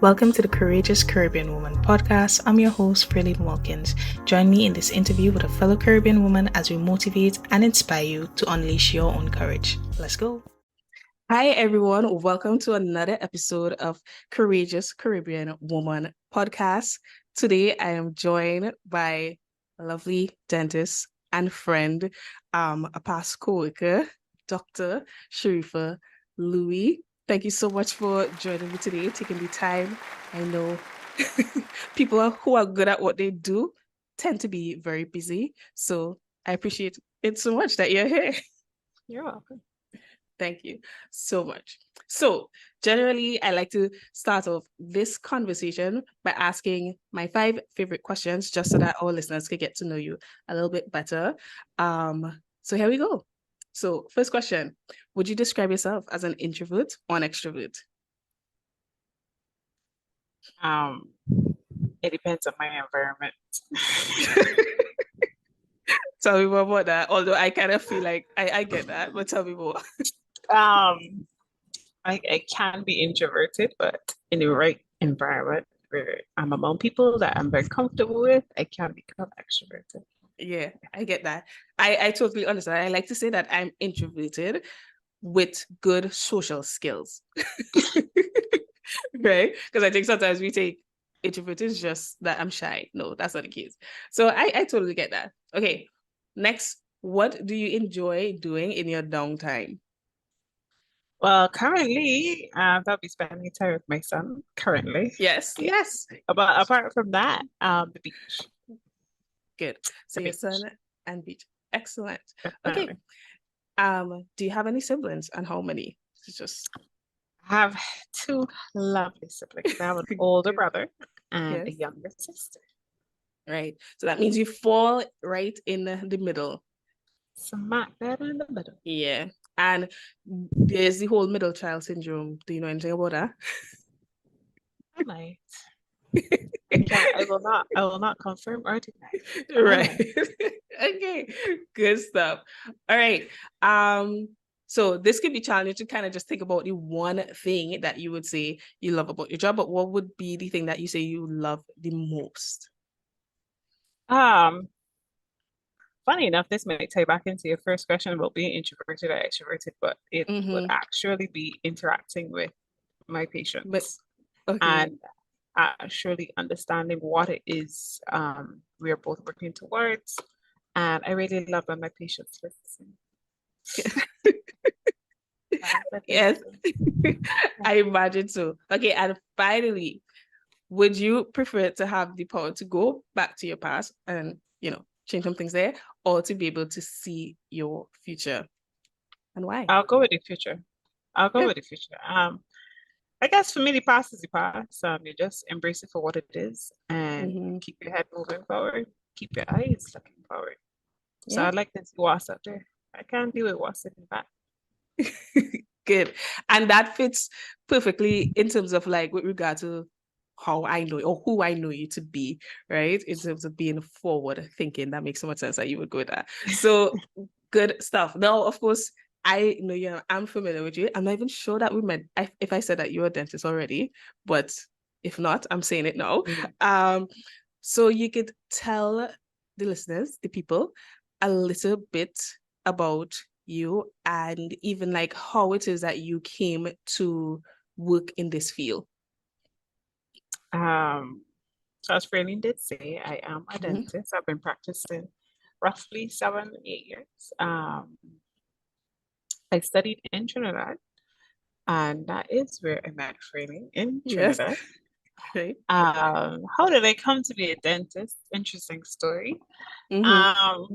Welcome to the Courageous Caribbean Woman podcast. I'm your host, Fralene Wilkins. Join me in this interview with a fellow Caribbean woman as we motivate and inspire you to unleash your own courage. Let's go. Hi, everyone. Welcome to another episode of Courageous Caribbean Woman podcast. Today, I am joined by a lovely dentist and friend, a past co-worker, Dr. Sharifa Louis. Thank you so much for joining me today, taking the time. I know people who are good at what they do tend to be very busy. So I appreciate it so much that you're here. You're welcome. Thank you so much. So generally, I like to start off this conversation by asking my 5 favorite questions just so that our listeners can get to know you a little bit better. So here we go. So first question, would you describe yourself as an introvert or an extrovert? It depends on my environment. Tell me more about that. Although I kind of feel like I get that, but tell me more. I can be introverted, but in the right environment where I'm among people that I'm very comfortable with, I can become extroverted. Yeah, I get that. I totally understand. I like to say that I'm introverted with good social skills. Right? Because I think sometimes we take introverted is just that I'm shy. No, that's not the case. So I totally get that. Okay. Next, what do you enjoy doing in your downtime? Well, currently, I'll be spending time with my son currently. Yes, Yeah. yes. But apart from that, the beach. Good. So The your beach. son and beach. Excellent. Definitely. Okay. Do you have any siblings and how many? It's just I have 2 lovely siblings. I have an older Good. brother and a Yes. younger sister. Right. So that means you fall right in the middle. Smack that in the middle. Yeah. And there's the whole middle child syndrome. Do you know anything about that? I might. I will not confirm or deny. I Right. might. Okay. Good stuff. All right. So this could be challenging to kind of just think about the one thing that you would say you love about your job, but what would be the thing that you say you love the most? Funny enough, this might tie back into your first question about being introverted or extroverted, but it would actually be interacting with my But patients okay. and actually understanding what it is we're both working towards. And I really love when my patients listen. Yes. I imagine so. Okay, and finally, would you prefer to have the power to go back to your past and, change some things there, or to be able to see your future? And why? I'll go with the future. I'll go Yeah. with the future. I guess for me, the past is the past. You just embrace it for what it is and keep your head moving forward. Keep your eyes looking forward. So Yeah. I'd like to see what's up there. I can't deal with what's in the back. Good. And that fits perfectly in terms of like with regard to how I know you or who I know you to be, right? In terms of being forward thinking. That makes so much sense that you would go with that. So good stuff. Now, of course, I know you. I'm familiar with you. I'm not even sure that we met. If I said that you're a dentist already, but if not, I'm saying it now. So you could tell the listeners, the people, a little bit about you and even like how it is that you came to work in this field. So as Fralene did say, I am a dentist. I've been practicing roughly 7, 8 years. I studied in Trinidad, and that is where I met Fralene in Trinidad. Yes. Okay. How did I come to be a dentist? Interesting story. I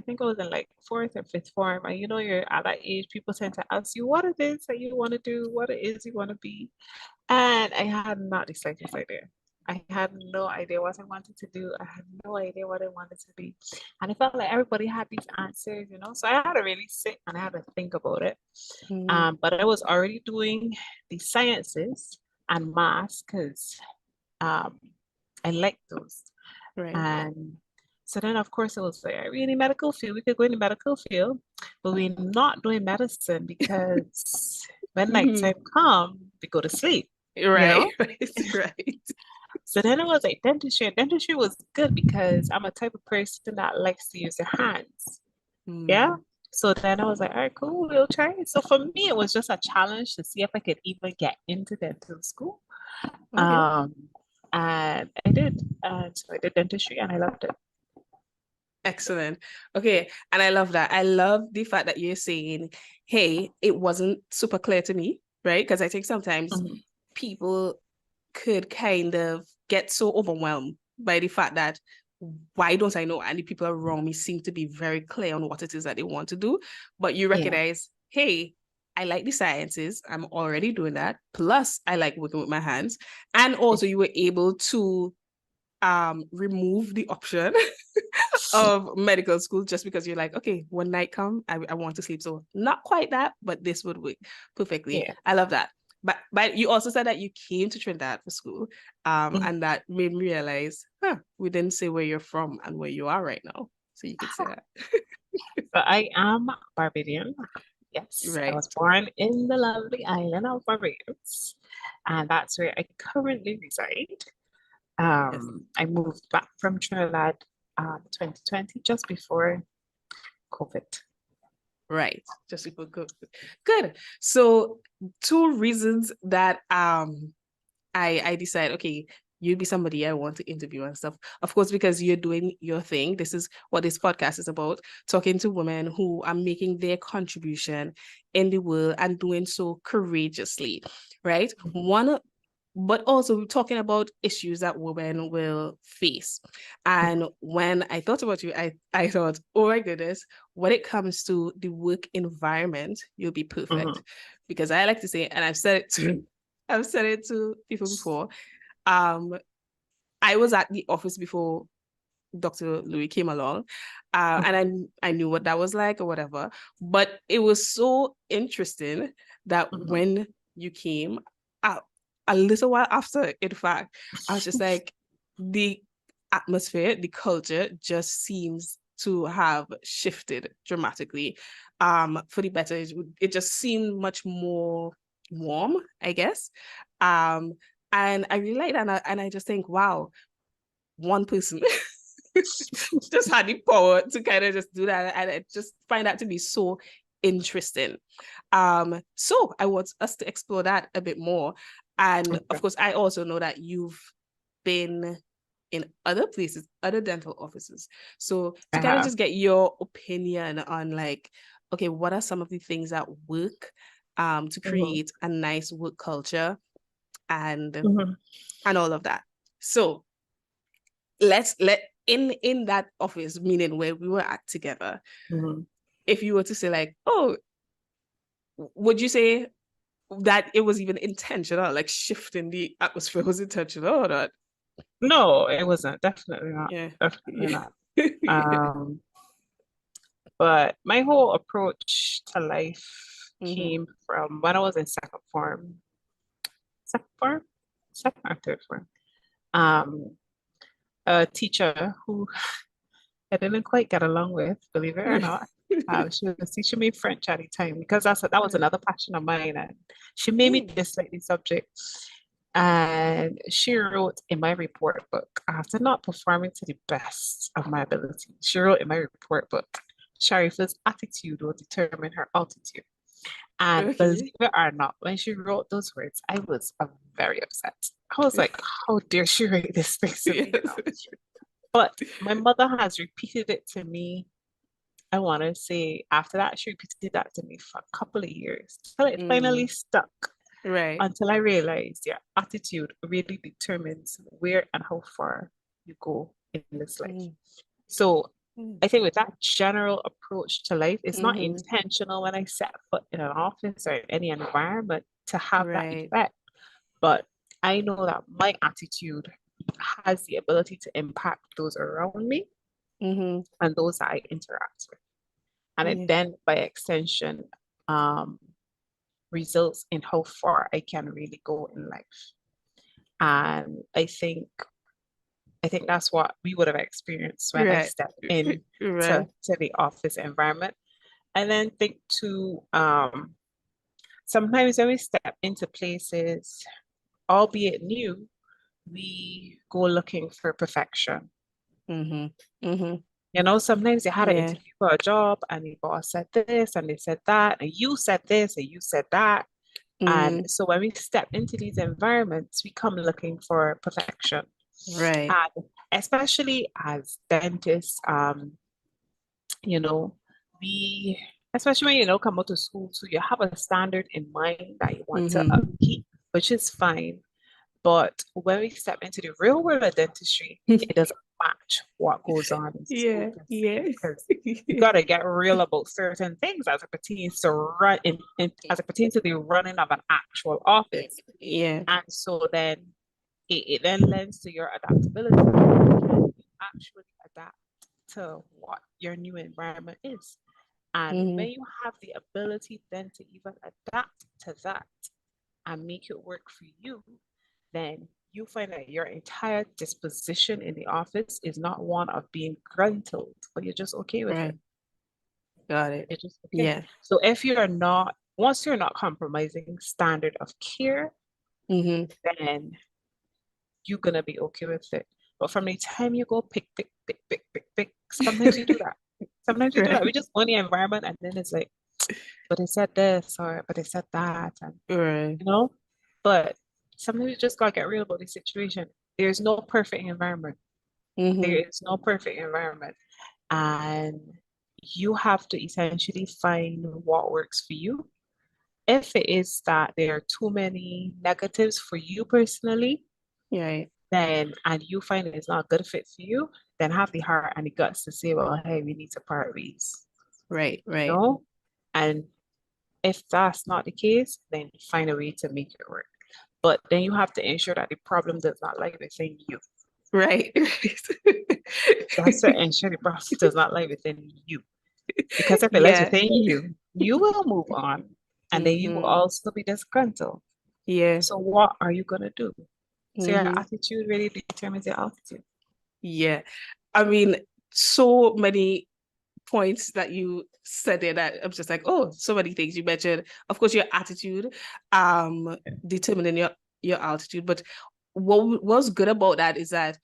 think I was in like 4th or 5th form, and you're at that age, people tend to ask you what it is that you want to do, what it is you want to be. And I had not the slightest idea. I had no idea what I wanted to do. I had no idea what I wanted to be. And I felt like everybody had these answers. So I had to really sit and I had to think about it. But I was already doing the sciences and maths because I like those. Right. And so then, of course, it was like, are we in the medical field? We could go in the medical field, but we're not doing medicine because when nighttime come, we go to sleep, you Right, know? right. So then it was like dentistry, and dentistry was good because I'm a type of person that likes to use their hands. Yeah. Mm, So then I was like, all right, cool, we'll try it. So for me, it was just a challenge to see if I could even get into dental school. okay. Um, and I did. And so I did dentistry and I loved it. Excellent. Okay. And I love that. I love the fact that you're saying, hey, it wasn't super clear to me, right? Because I think sometimes Mhm. people could kind of get so overwhelmed by the fact that why don't I know? And the people around me seem to be very clear on what it is that they want to do. But you Yeah. recognize, hey, I like the sciences. I'm already doing that. Plus, I like working with my hands. And also you were able to remove the option of medical school just because you're like, okay, one night come, I want to sleep. So not quite that, but this would work perfectly. Yeah. I love that. But you also said that you came to Trinidad for school. Mhm. And that made me realize, we didn't say where you're from and where you are right now. So you could say that. So I am Barbadian. Yes, I Right. was born in the lovely island of Barbados, and that's where I currently reside. Yes. I moved back from Trinidad 2020, just before COVID. Right. Just people good. Good. So two reasons that I decide, okay, you'd be somebody I want to interview and stuff. Of course, because you're doing your thing. This is what this podcast is about, talking to women who are making their contribution in the world and doing so courageously, right? Mhm. One, but also talking about issues that women will face. And when I thought about you, I thought, oh my goodness, when it comes to the work environment, you'll be perfect. Mhm. Because I like to say, and I've said it to people before. Um, I was at the office before Dr. Louis came along, and I knew what that was like or whatever. But it was so interesting that Mhm. when you came, uh, a little while after, in fact, I was just like, the atmosphere, the culture just seems to have shifted dramatically, for the better. It just seemed much more warm, I guess. Um, and I really like that, and I just think, wow, one person just had the power to kind of just do that. And I just find that to be so interesting. So I want us to explore that a bit more. And of Okay. course, I also know that you've been in other places, other dental offices. So to I kind of have. just get your opinion on like, okay, what are some of the things that work to Mhm. create a nice work culture and Mhm. and all of that. So let in that office, meaning where we were at together, Mhm. if you were to say like, oh, would you say that it was even intentional, like shifting the atmosphere was intentional or not? No, it wasn't. Definitely not. Yeah. Definitely Yeah. not. Um, but my whole approach to life Mm-hmm. came from when I was in second form, second or third form. Um, a teacher who I didn't quite get along with, believe it or not. She was teaching me French at the time because that was another passion of mine, and she made me Mm. dislike the subject. And she wrote in my report book, after not performing to the best of my ability, she wrote in my report book, Sharifa's attitude will determine her altitude. And believe Okay. it or not, when she wrote those words, I was very upset. I was like, how dare she write this thing to me, you Yes. know? But my mother has repeated it to me. I want to say after that, she repeated that to me for a couple of years till it finally Mm. stuck. Right. Until I realized your attitude really determines where and how far you go in this life. Mm. So Mm. I think with that general approach to life, it's not Mm-hmm. intentional when I set foot in an office or in any environment to have that Right. effect. But I know that my attitude has the ability to impact those around me Mm-hmm. and those that I interact with. And it Yeah. then, by extension, um, results in how far I can really go in life. And I think that's what we would have experienced when I Right. stepped in Right. to the office environment. And then think to sometimes when we step into places, albeit new, we go looking for perfection. Mm-hmm. Mm-hmm. You know, sometimes you had an Yeah. interview for a job and the boss said this and they said that, and you said this and you said that. And Mm-hmm. so when we step into these environments, we come looking for perfection. Right. And especially as dentists, you know, we, especially when come out to school, so you have a standard in mind that you want to Mm-hmm. upkeep, which is fine. But when we step into the real world of dentistry, it doesn't match what goes on in Yeah. school per Yeah. se, because you got to get real about certain things as it pertains to as it pertains to the running of an actual office. Yeah. And so then it then lends to your adaptability. Can you actually adapt to what your new environment is? And Mm-hmm. when you have the ability then to even adapt to that and make it work for you, then you find that your entire disposition in the office is not one of being gruntled, but you're just okay with it. Right. Got it. You're just okay. Yeah. So if you're not, once you're not compromising standard of care, Mm-hmm. then you're gonna be okay with it. But from the time you go pick, sometimes you do that. Sometimes we do that. Right. We just go in the environment and then it's like, but they said this or but they said that, and Right. you know. But sometimes you just gotta get real about the situation. There's no perfect environment. There Mm-hmm. is no perfect environment. And you have to essentially find what works for you. If it is that there are too many negatives for you personally, Right. then and you find it's not a good fit for you, then have the heart and the guts to say, well, hey, we need to part ways. Right. Right. No? And if that's not the case, then find a way to make it work. But then you have to ensure that the problem does not lie within you. Right. That's to ensure the problem does not lie within you. Because if it lies Yeah. within you, you will move on and then you will Mm-hmm. also be disgruntled. Yeah. So what are you gonna do? So your Mm-hmm. attitude really determines your altitude. Yeah. I mean, so many points that you said there that I'm just like, oh, so many things you mentioned. Of course, your attitude, determining your altitude. But what was good about that is that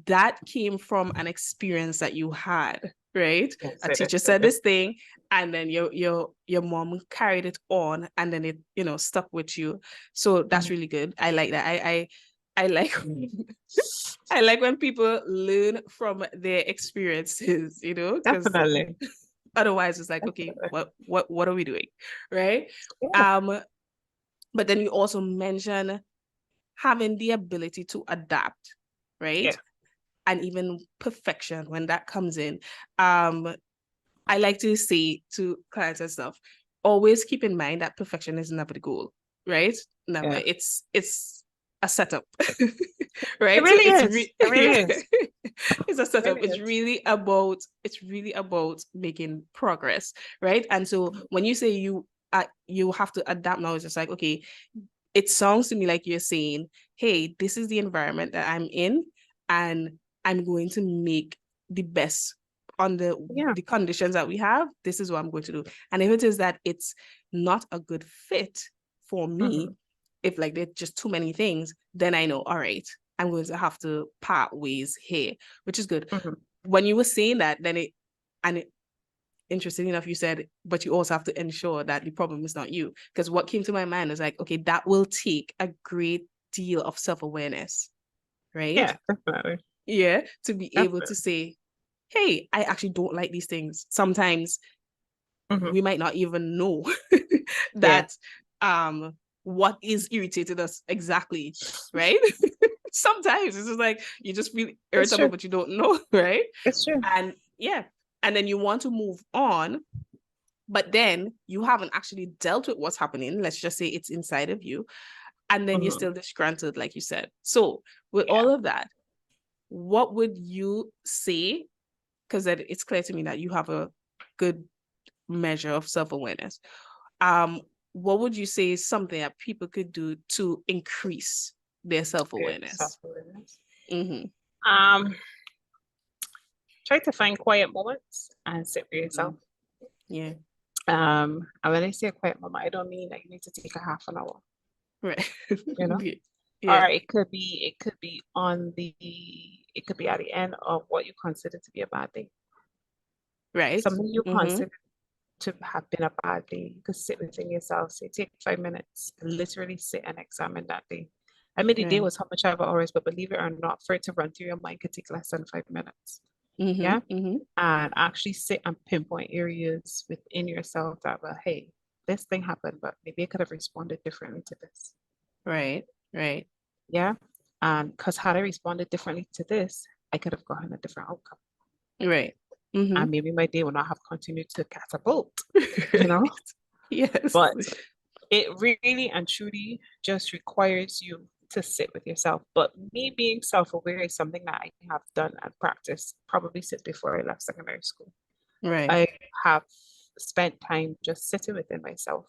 that came from an experience that you had, right? Yes, A it teacher is. said this thing, and then your mom carried it on, and then it stuck with you. So that's Mhm. really good. I like that. I like I like when people learn from their experiences, because Definitely. otherwise it's like, okay, Definitely. what are we doing? Right? Yeah. Um, but then you also mention having the ability to adapt, right? Yeah. And even perfection when that comes in. Um, I like to say to clients and stuff, always keep in mind that perfection is never the goal, right? Never. Yeah. It's a setup, It right? really It's is. It really yeah, is. it's a It setup. really It's is. really about making progress, right? And so when you say you have to adapt now, it's just like, okay, it sounds to me like you're saying, hey, this is the environment that I'm in, and I'm going to make the best on Yeah. the conditions that we have. This is what I'm going to do. And if it is that it's not a good fit for me, Hmm. if like there's just too many things, then I know, all right, I'm going to have to part ways here, which is good. Hmm. When you were saying that, then it interesting enough, you said, but you also have to ensure that the problem is not you. Because what came to my mind is like, okay, that will take a great deal of self-awareness, right? Yeah, definitely. Yeah, to be able to Definitely. say, hey, I actually don't like these things. Sometimes Hmm. we might not even know Yeah. that what is irritating us exactly, right? Sometimes it's just like you just feel It's irritable, true. but you don't know, right? It's true. And yeah, and then you want to move on, but then you haven't actually dealt with what's happening. Let's just say it's inside of you, and then you're Hmm. still disgruntled, like you said. So with Yeah. all of that, what would you say? Because it's clear to me that you have a good measure of self-awareness. um what would you say is something that people could do to increase their Yeah. self-awareness? Self-awareness. Mm-hmm. Um, Try to find quiet moments and sit for Mm-hmm. yourself. Yeah. And when I say a quiet moment, I don't mean that you need to take a half an hour, Right. you know? Yeah. Or it could be at the end of what you consider to be a bad day. Right. Something you Mm-hmm. consider to have been a bad day. You could sit within yourself, say, take 5 minutes, literally sit and examine that day. I mean, the day Right. was how much ever hours, but believe it or not, for it to run through your mind could take less than 5 minutes. Mm-hmm. Yeah. Mm-hmm. And actually sit and pinpoint areas within yourself that, well, hey, this thing happened, but maybe I could have responded differently to this. Right. Right. Yeah. And because had I responded differently to this, I could have gotten a different outcome. Right. Mm-hmm. And maybe my day would not have continued to catapult, you Right. know? Yes. But it really and truly just requires you to sit with yourself. But me being self-aware is something that I have done and practiced probably since before I left secondary school. Right. I have spent time just sitting within myself.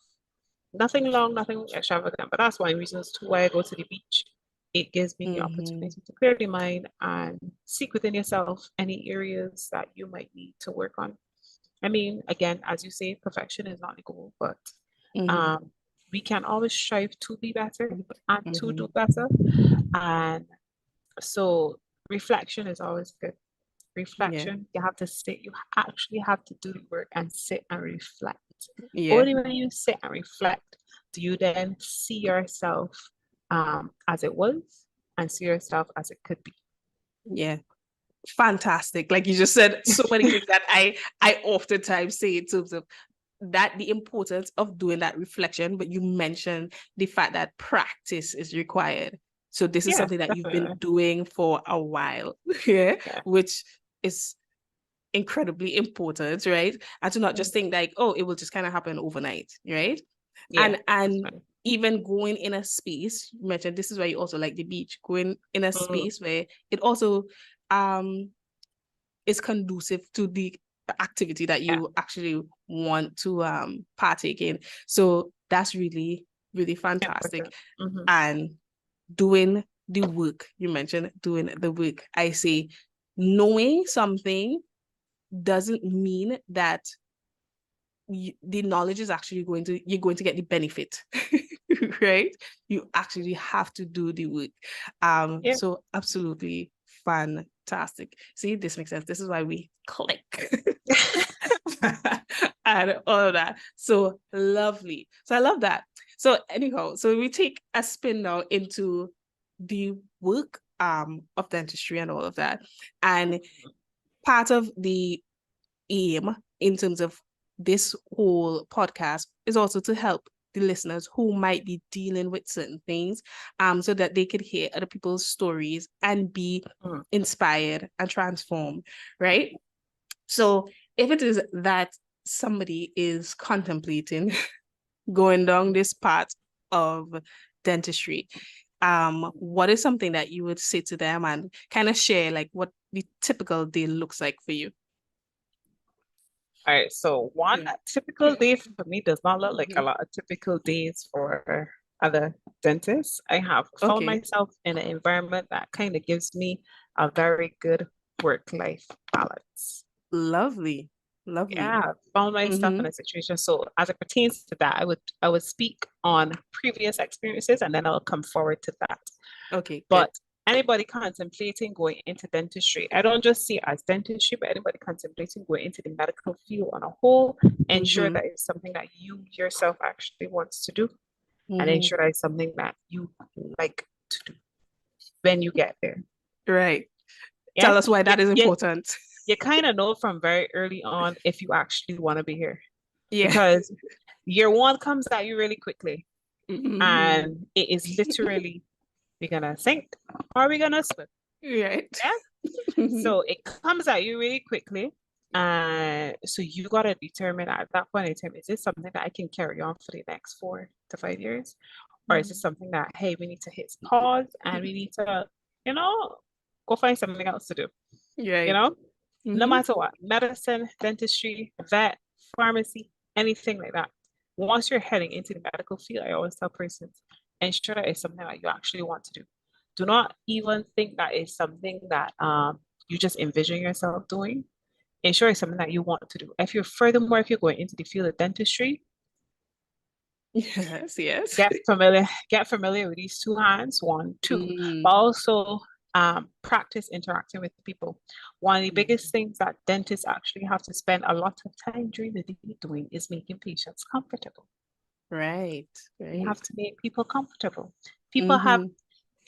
Nothing long, nothing extravagant, but that's one reason as to why I go to the beach. It gives me the Mm-hmm. opportunity to clear the mind and seek within yourself any areas that you might need to work on. I mean, again, as you say, perfection is not the goal, but Mm-hmm. um, we can always strive to be better and to Mm-hmm. do better. And so reflection is always good. Yeah. Reflection, you have to sit, you actually have to do the work and sit and reflect. Yeah. Only when you sit and reflect do you then see yourself as it was and see yourself as it could be. Yeah. Fantastic. Like you just said so many things that I oftentimes say in terms of that the importance of doing that reflection, but you mentioned the fact that practice is required. So this is Yes, something that you've been definitely. doing for a while, yeah, Yeah. which is incredibly important, right? And to not just think like, oh, it will just kind of happen overnight, right? Yeah, And definitely. even going in a space, you mentioned this is why you also like the beach, going in a Mm, space where it also um is conducive to the activity that yeah, you actually want to partake in. So that's really, really fantastic. important. Hmm. And doing the work, you mentioned doing the work. I say knowing something doesn't mean that the knowledge is actually you're going to get the benefit. Right? You actually have to do the work. Yeah. So absolutely fantastic. See, this makes sense. This is why we click. And all of that. So lovely. So I love that. So anyhow, so we take a spin now into the work of dentistry and all of that. And part of the aim in terms of this whole podcast is also to help the listeners who might be dealing with certain things so that they could hear other people's stories and be Mm. inspired and transformed, right? So if it is that somebody is contemplating going down this path of dentistry, what is something that you would say to them and kind of share like what the typical day looks like for you? All right, so one typical day for me does not look like a Mhm. lot of typical days for other dentists. I have found Okay. myself in an environment that kind of gives me a very good work-life balance. Lovely. Yeah, Lovely. I found myself Mm-hmm. in a situation. So as it pertains to that, I would speak on previous experiences and then I'll come forward to that. Okay, good. But anybody contemplating going into dentistry, I don't just see it as dentistry, but anybody contemplating going into the medical field on a whole, ensure Mm-hmm. that it's something that you yourself actually wants to do and Mm-hmm. ensure that it's something that you like to do when you get there. Right. Yeah. Tell us why You, that is you, important. you kind of know from very early on if you actually want to be here Yeah. because year one comes at you really quickly Mm-hmm. and it is literally, we're gonna sink or we're gonna swim. Right. Yeah. So it comes at you really quickly. And so you got to determine at that point in time, is this something that I can carry on for the next 4 to 5 years? Or is this something that, hey, we need to hit pause and we need to, you know, go find something else to do, you Right. know? No Mm-hmm. matter what, medicine, dentistry, vet, pharmacy, anything like that. Once you're heading into the medical field, I always tell persons, ensure that it's something that you actually want to do. Do not even think that is something that you just envision yourself doing. ensure it's something that you want to do. If you're going into the field of dentistry, Yes, yes. get familiar with these two hands, one, two, but Mm, also practice interacting with people. One of the biggest mm. things that dentists actually have to spend a lot of time during the day doing is making patients comfortable. Right, We have right. to make people comfortable. People have Mm-hmm.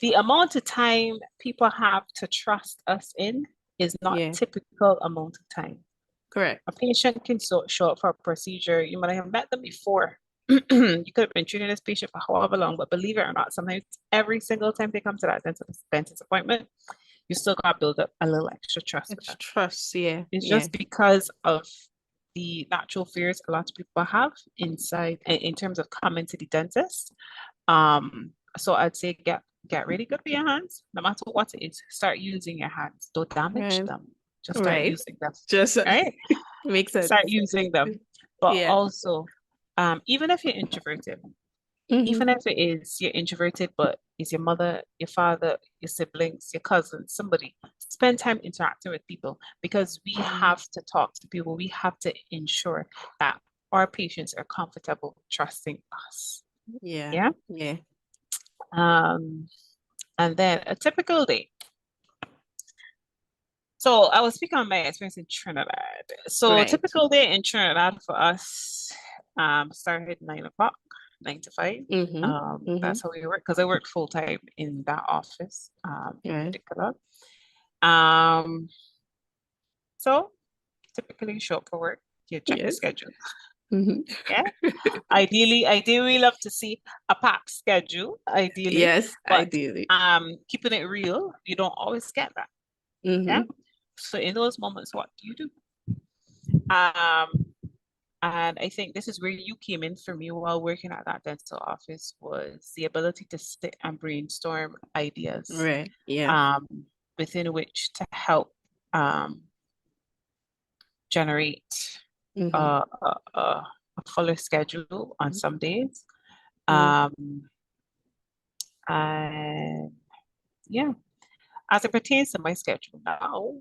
the amount of time people have to trust us in is not Yeah, typical amount of time. correct. A patient can show up for a procedure. You might have met them before. You could have been treating this patient for however long, but believe it or not, sometimes every single time they come to that dentist appointment, you still got to build up a little extra trust with It's them. trust, yeah, It's yeah. just because of the natural fears a lot of people have inside in terms of coming to the dentist. So I'd say get really good with your hands, no matter what it is. Start using your hands. Don't damage Right, them. Just start right. using them. Just Right? makes Start sense. using them. But Yeah. also, even if you're introverted, Mm-hmm. even if it is you're introverted, but it's your mother, your father, your siblings, your cousins, somebody, spend time interacting with people because we Mm-hmm. have to talk to people. We have to ensure that our patients are comfortable trusting us. Yeah, Yeah. yeah. Um, and then a typical day. So I was speaking on my experience in Trinidad. So Right. typical day in Trinidad for us, started at 9 o'clock, 9 to 5. Mm-hmm. Mm-hmm. That's how we work because I work full time in that office, in Right. particular. Um, so typically show up for work, you check your Yes. schedule. Mm-hmm. Yeah. Ideally, love to see a packed schedule, ideally, Yes, but ideally. keeping it real, you don't always get that. Yeah. Mm-hmm. So in those moments, what do you do? Um, and I think this is where you came in for me while working at that dental office was the ability to sit and brainstorm ideas, Right. Yeah. um, within which to help generate Mm-hmm. a fuller schedule on some days. Mm-hmm. Um, and yeah, as it pertains to my schedule now,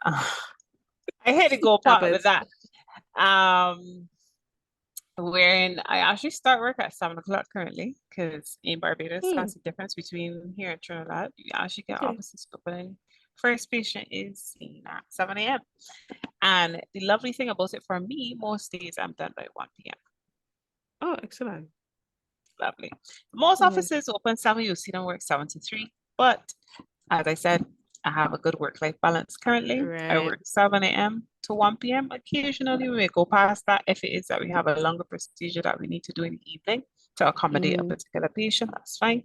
I had to go apart with Happens. that. Um, Wherein I actually start work at 7 o'clock currently, because in Barbados, Hmm. that's the difference between here and Trinidad. You actually get Okay. offices open. First patient is seen at 7 a.m. And the lovely thing about it for me, most days I'm done by 1 p.m. Oh, excellent. Lovely. Most Yeah. offices open 7, you see them work 7 to 3. But as I said, I have a good work-life balance currently. I Right. work 7 a.m. to 1 p.m. Occasionally, we may go past that if it is that we have a longer procedure that we need to do in the evening to accommodate a Mm-hmm. particular patient. That's fine.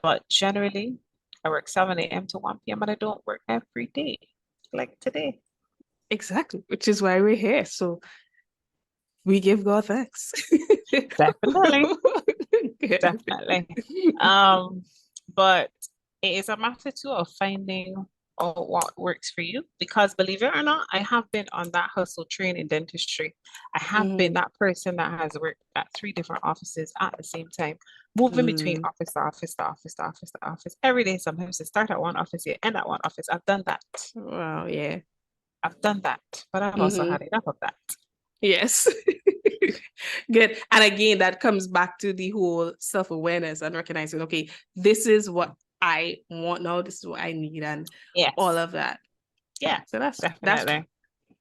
But generally, I work 7 a.m. to 1 p.m. and I don't work every day like today. Exactly, which is why we're here. So we give God thanks. Definitely. Good. Definitely. Um, but it is a matter too of finding what works for you because believe it or not, I have been on that hustle train in dentistry. I have been Mm-hmm. that person that has worked at 3 different offices at the same time, moving between Mm. office to office to office to office to office every day. Sometimes you start at one office, you end at one office. I've done that. Wow, yeah. I've done that, but I've also Mm-hmm. had enough of that. Yes. Good. And again, that comes back to the whole self-awareness and recognizing, okay, this is what I want now, this is what I need, and all Yes. of that. Yeah, So definitely.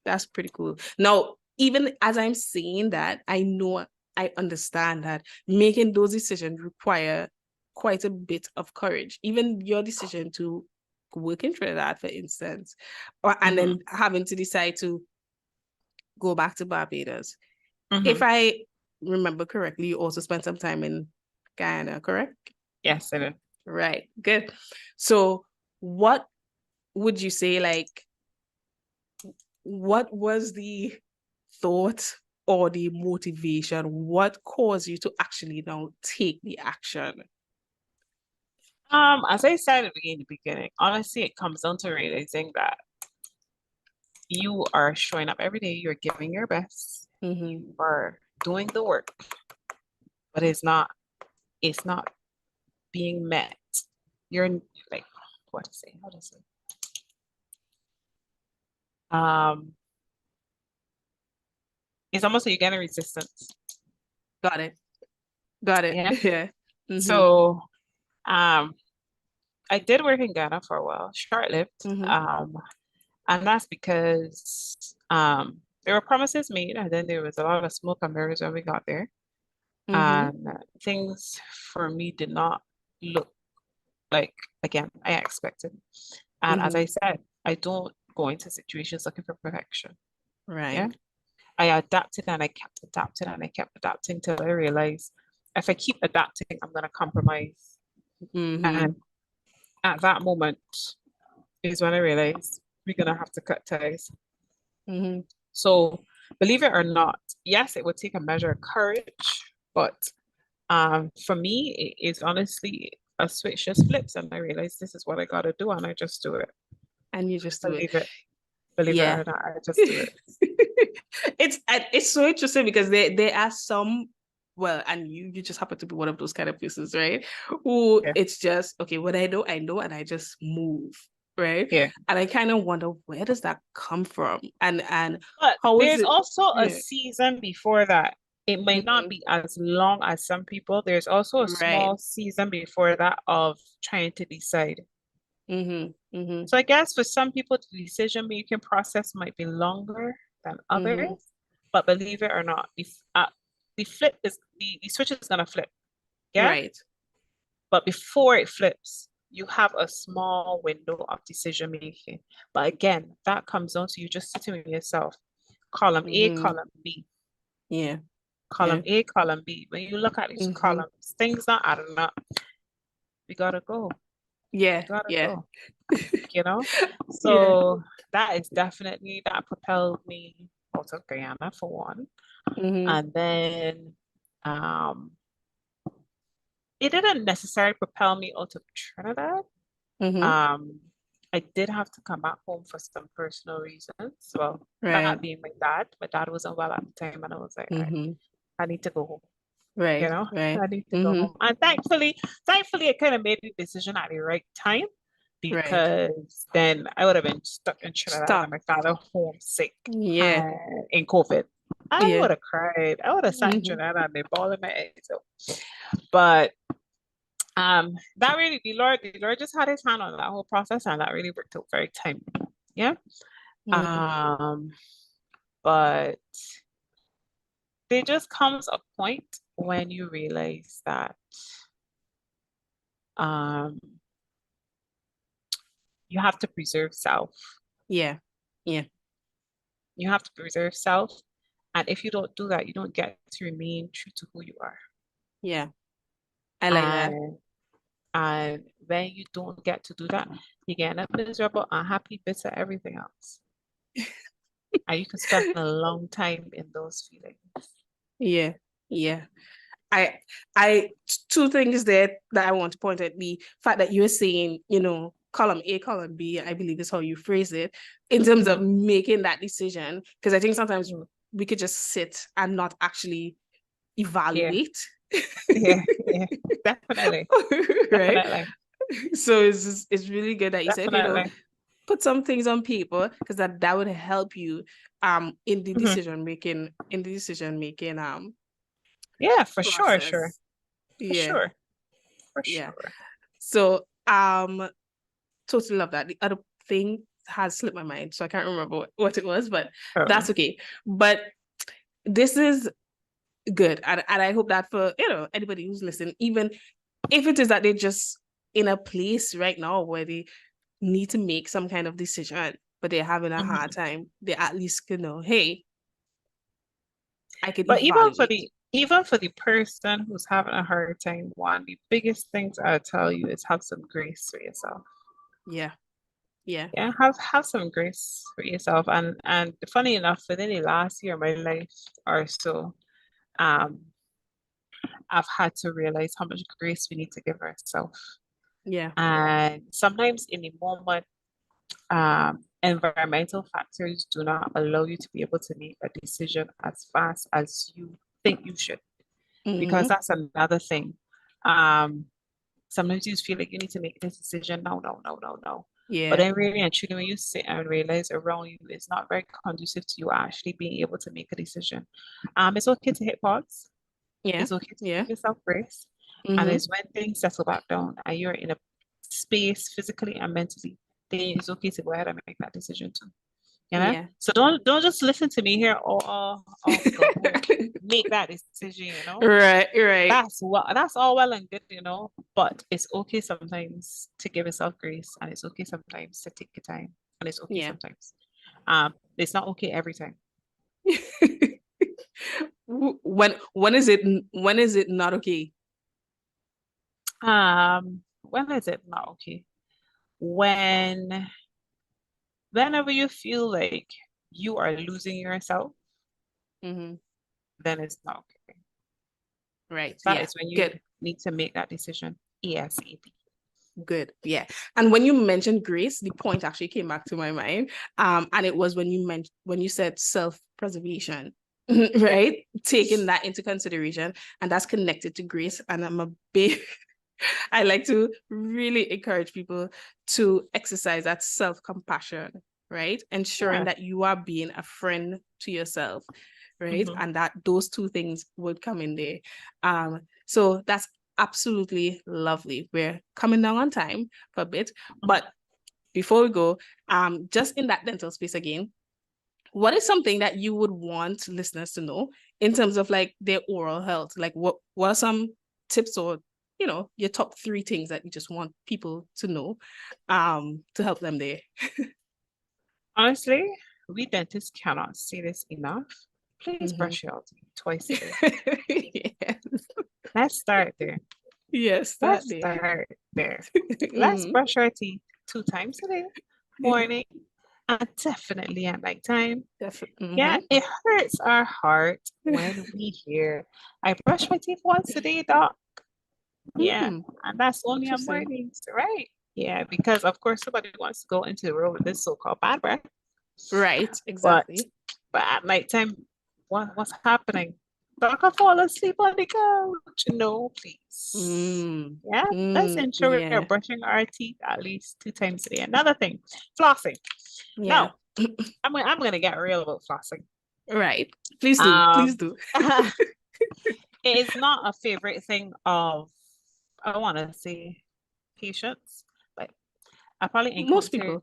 that's pretty cool. Now, even as I'm saying that, I understand that making those decisions require quite a bit of courage. Even your decision to work in Trinidad, for instance, and Hmm. then having to decide to go back to Barbados. If Hmm. I remember correctly, you also spent some time in Guyana, correct? Yes, it is. Right. Good. So, what would you say, like, what was the thought or the motivation? What caused you to actually now take the action? As I said at the beginning, honestly, it comes down to realizing that you are showing up every day, you're giving your best, Mm-hmm. you are doing the work, but it's not being met. You're like, what to say? How to say? Um, it's almost like you're getting resistance. Got it. Got it. Yeah. Yeah. Mm-hmm. So I did work in Ghana for a while, short-lived. Mm-hmm. And that's because there were promises made, and then there was a lot of smoke and mirrors when we got there. Mm-hmm. And things for me did not look like, again, I expected. And as Mm-hmm. I said, I don't go into situations looking for perfection. Yeah. Right. I adapted and I kept adapting and I kept adapting till I realized if I keep adapting, I'm going to compromise. Mm-hmm. And at that moment is when I realized we're going to have to cut ties. Mm-hmm. So, believe it or not, yes, it would take a measure of courage, but for me, it is honestly a switch just flips, and I realize this is what I gotta do, and I just do it. And you just do it. Believe it, believe it Yeah. or not, I just do it. It's so interesting because there are some, well, and you just happen to be one of those kind of persons, right? Who Yeah, it's just okay, what I know, and I just move, right? yeah. And I kind of wonder where does that come from, and But how is there's it? also a Yeah. season before that. It may not Mm-hmm. be as long as some people. There's also a Right. small season before that of trying to decide. Mm-hmm. Mm-hmm. So I guess for some people, the decision-making process might be longer than Mm-hmm. others. But believe it or not, the flip is the switch is gonna flip. Yeah. Right. But before it flips, you have a small window of decision making. But again, that comes down to you just sitting with yourself. Column A, Mm-hmm. column B, Yeah. Yeah. column A, column B. When you look at these Mm-hmm. columns, things not adding up. We gotta go. We Yeah. gotta Yeah. go. You know? Yeah. So that is definitely that propelled me out of Guyana for one. Mm-hmm. And then um it didn't necessarily propel me out of Trinidad. Mm-hmm. Um, I did have to come back home for some personal reasons. Well, that Right. being my dad. My dad wasn't well at the time, and I was like, all right, Mm-hmm. I need to go home. You Right. know, Right. I need to go Mm-hmm. home. And thankfully, I kind of made the decision at the right time Right. because then I would have been stuck in Trinidad and Stop. my father homesick Yeah. and in COVID. I Yeah. would have cried. I would have sat in Mm-hmm. Trinidad and been bawling my eyes out. But that really the Lord just had his hand on that whole process and that really worked out very timely. Yeah. Mm-hmm. Um, but there just comes a point when you realize that um you have to preserve self. Yeah. Yeah. You have to preserve self. And if you don't do that, you don't get to remain true to who you are. Yeah. I like that. And and when you don't get to do that, you get up miserable, unhappy, bitter, everything else. And you can spend a long time in those feelings. Yeah. Yeah. I two things there that I want to point at: the fact that you're saying, column A, column B, I believe is how you phrase it, in terms of Mhm. making that decision. Because I think sometimes Mm. we could just sit and not actually Yeah, evaluate. yeah, yeah. Definitely, Right? definitely, So it's really good that you said, definitely. put some things on paper because that would help you in the Mhm. decision making Yeah, for sure, sure, process. for Yeah, sure, for yeah. sure. So totally love that. The other thing has slipped my mind, so I can't remember what it was, but Oh, that's okay. But this is good. And I hope that for anybody who's listening, even if it is that they're just in a place right now where they need to make some kind of decision, but they're having a hard mhm. time, they at least can know, hey, I can But evaluate. even for the person who's having a hard time, one of the biggest things I tell you is have some grace for yourself. Yeah, yeah. Yeah, have some grace for yourself. And funny enough, within the last year of my life or so, um, I've had to realize how much grace we need to give ourselves. Yeah. And sometimes in the moment, environmental factors do not allow you to be able to make a decision as fast as you think you should, because Mm-hmm. that's another thing. Um, Sometimes you feel like you need to make this decision. No, no, no, no, no. But Yeah. then really and truly, when you sit and realize around you, it's not very conducive to you actually being able to make a decision. It's okay to hit pause. Yeah. It's okay to Yeah. give yourself grace. And Mm-hmm. it's when things settle back down and you're in a space physically and mentally, then it's okay to go ahead and make that decision too. You know? Yeah. So don't just listen to me here. Oh, go home, make that decision, you know? Right, right. That's all well and good, you know, but it's okay sometimes to give yourself grace and it's okay sometimes to take your time and it's okay Yeah. sometimes. It's not okay every time. When is it not okay? When is it not okay? When Whenever you feel like you are losing yourself, Mm-hmm. then it's not okay. Right. That Yeah. is when you Good. need to make that decision ASAP. Good. Yeah. And when you mentioned grace, the point actually came back to my mind. And it was when you said self-preservation, Yeah. right? Taking that into consideration, and that's connected to grace. And I'm a big I like to really encourage people to exercise that self-compassion, right? Ensuring Yeah. that you are being a friend to yourself, right? Hmm. And that those two things would come in there. So that's absolutely lovely. We're coming down on time for a bit, but before we go, just in that dental space again, what is something that you would want listeners to know in terms of like their oral health? Like what are some tips or your top three things that you just want people to know to help them there? Honestly, we dentists cannot say this enough. Please Mm-hmm. brush your teeth twice a day. Yes. Let's start there. Yes, that Let's day. start there. Let's Mm-hmm. brush our teeth 2 times a day, morning and definitely at nighttime. Yeah, Mm-hmm. it hurts our heart when we hear, I brush my teeth once a day, doc. Yeah, Mm, and that's only on interesting. mornings, right? Yeah, because of course somebody wants to go into the room with this so-called bad breath, Right, but exactly. at nighttime, what's happening? Doc, I fall asleep on the couch. No, please. Yeah, let's ensure we are Yeah, brushing our teeth at least 2 times a day. Another thing, flossing. yeah. Now, I'm gonna get real about flossing. Right. Please do. Please Um, do. it is not a favorite thing of, I want to say, patients, but I probably Most encountered people.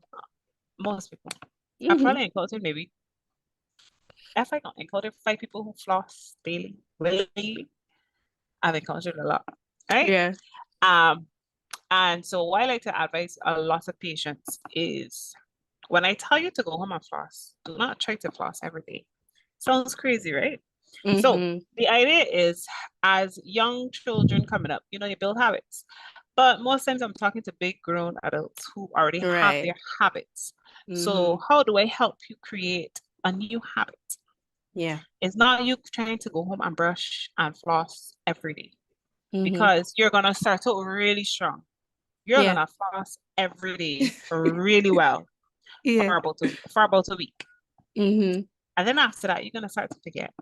most people. I Mm-hmm. probably encountered maybe, if I don't encounter 5 people who floss daily, willingly, I've encountered a lot, right? Yeah. Um, and so what I like to advise a lot of patients is when I tell you to go home and floss, do not try to floss every day. Sounds crazy, right? So Mm-hmm. the idea is as young children coming up, you build habits. But most times I'm talking to big grown adults who already have Right. their habits. Mm-hmm. So how do I help you create a new habit? Yeah. It's not you trying to go home and brush and floss every day Mm-hmm. because you're gonna start out really strong. You're Yeah. gonna floss every day really well Yeah. for about a week. Mm-hmm. And then after that, you're gonna start to forget.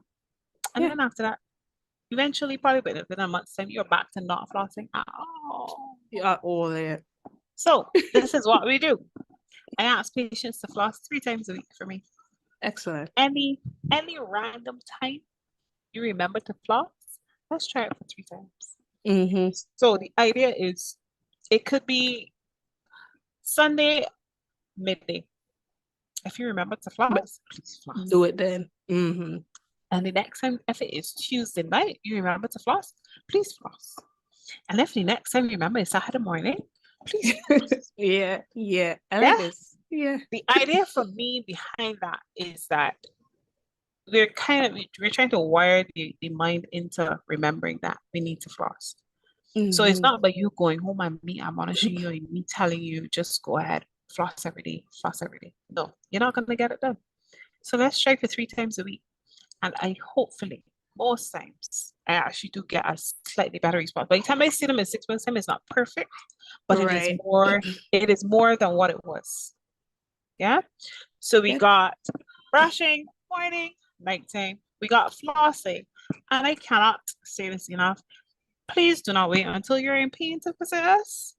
And Yeah. then after that, eventually, probably within a month's time, you're back to not flossing at all. Yeah. All there. So this is what we do. I ask patients to floss 3 times a week for me. Excellent. Any random time you remember to floss, let's try it for 3 times. Mm-hmm. So the idea is it could be Sunday midday. If you remember to But floss, please do floss. it then. Mm-hmm. And the next time, if it is Tuesday night, you remember to floss, please floss. And if the next time you remember is Saturday morning, please floss. Yeah. Yeah. I like Yeah. this. Yeah. The idea for me behind that is that we're trying to wire the mind into remembering that we need to floss. So it's Mm-hmm. not about you going home and me admonishing you and me telling you just go ahead, floss every day, floss every day. No, you're not gonna get it done. So let's try for 3 times a week. And I hopefully most times I actually do get a slightly better response. By the time I see them in 6 months' time, it's not perfect, but Right. it is more than what it was. Yeah. So we Yeah. got brushing, morning, nighttime. We got flossing. And I cannot say this enough. Please do not wait until you're in pain to visit us.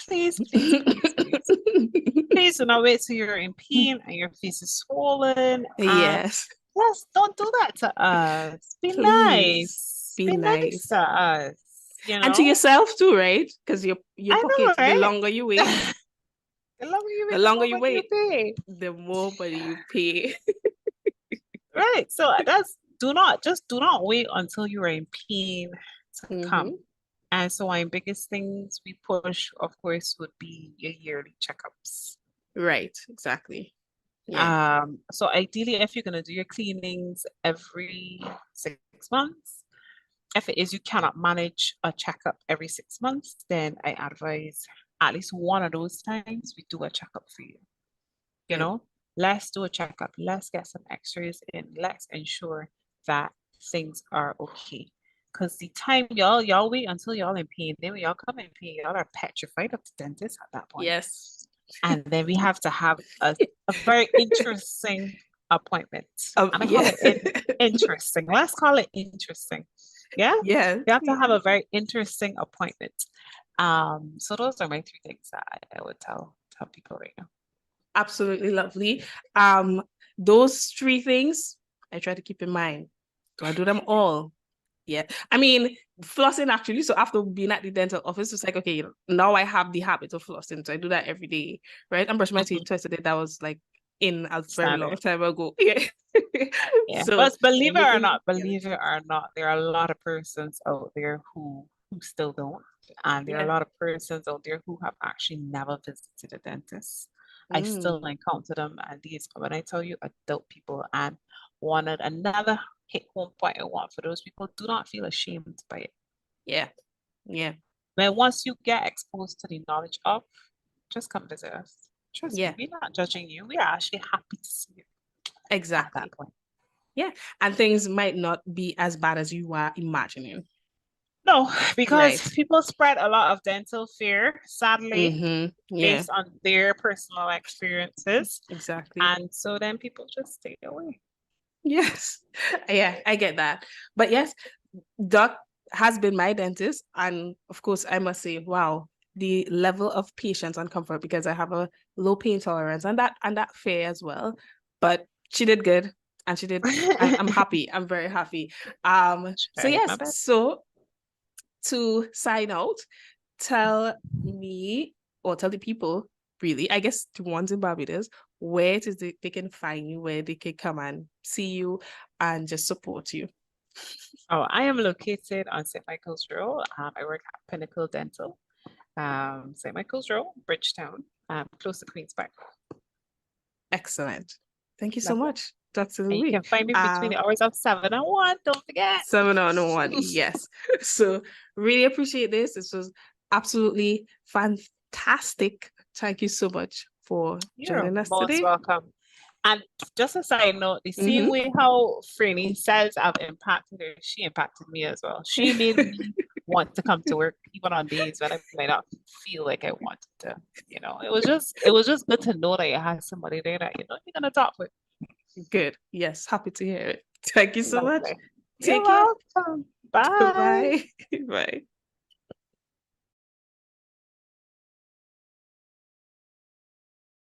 Please, please, please, please. Please do not wait till you're in pain and your face is swollen. And Yes. yes, don't do that to us. Be Please nice. be Be nice to nice. us, you And to know? yourself too, right? Because your I know, pocket, the right? longer you wait, The longer you the wait, the longer more you money you wait, pay. the more money you pay. Right. So that's do not wait until you are in pain to Mm-hmm. come. And so my biggest things we push, of course, would be your yearly checkups. Right, exactly. Yeah. So ideally, if you're gonna do your cleanings every 6 months, if it is you cannot manage a checkup every 6 months, then I advise at least one of those times we do a checkup for you. You Good. know, let's do a checkup. Let's get some x-rays in. Let's ensure that things are okay. Because the time y'all wait until y'all in pain, then when y'all come in pain, y'all are petrified of the dentist at that point. Yes. And then we have to have a very interesting appointment. And I call Yeah. it interesting. Let's call it interesting. Yeah. Yeah. We have to have a very interesting appointment. So those are my three things that I would tell people right now. Absolutely lovely. Those three things I try to keep in mind. Do I do them all? Yeah. I mean, flossing actually. So after being at the dental office, it's like, okay, now I have the habit of flossing. So I do that every day, right? I'm brushing my teeth Mhm. twice a day. That was like in a very long Standard. time ago. Yeah. Yeah. So But believe it or making not, it together. believe it or not, there are a lot of persons out there who still don't. And there are a Yeah. lot of persons out there who have actually never visited a dentist. I still Mm. encounter them, and these, when I tell you, adult people. And another hit home point I want for those people, do not feel ashamed by it. Yeah. Yeah. When once you get exposed to the knowledge of, just come visit us. Trust me, Yeah. we're not judging you. We are actually happy to see you at that Exactly. point. Yeah. And things might not be as bad as you are imagining. No, because Right. people spread a lot of dental fear, sadly, Mm-hmm. Yeah. based on their personal experiences. Exactly. And so then people just stay away. Yes. Yeah, I get that. But yes, Doc has been my dentist. And of course, I must say, wow, the level of patience and comfort because I have a low pain tolerance and that fear as well. But she did good. And she did, I'm happy. I'm very happy. So Tried my yes, best. so to sign out, tell me or tell the people, really, I guess the ones in Barbados, where it is they can find you, where they can come and see you and just support you. Oh, I am located on St. Michael's Road. I work at Pinnacle Dental, St. Michael's Road, Bridgetown, close to Queen's Park. Excellent. Thank you so Lovely. much, Dr. And you Louis. can find me between the hours of 7 and 1. Don't forget. 701, yes. So really appreciate this. This was absolutely fantastic. Thank you so much for You're joining us most today. welcome. And just a side note, the same Mm-hmm. way how Fralene says I've impacted her, she impacted me as well. She made me want to come to work even on days when I might not feel like I wanted to. It was just good to know that you had somebody there that you're gonna talk with. Good. Yes, happy to hear it. Thank you so much. Lovely. You're Take care. welcome. Bye. Bye. Bye.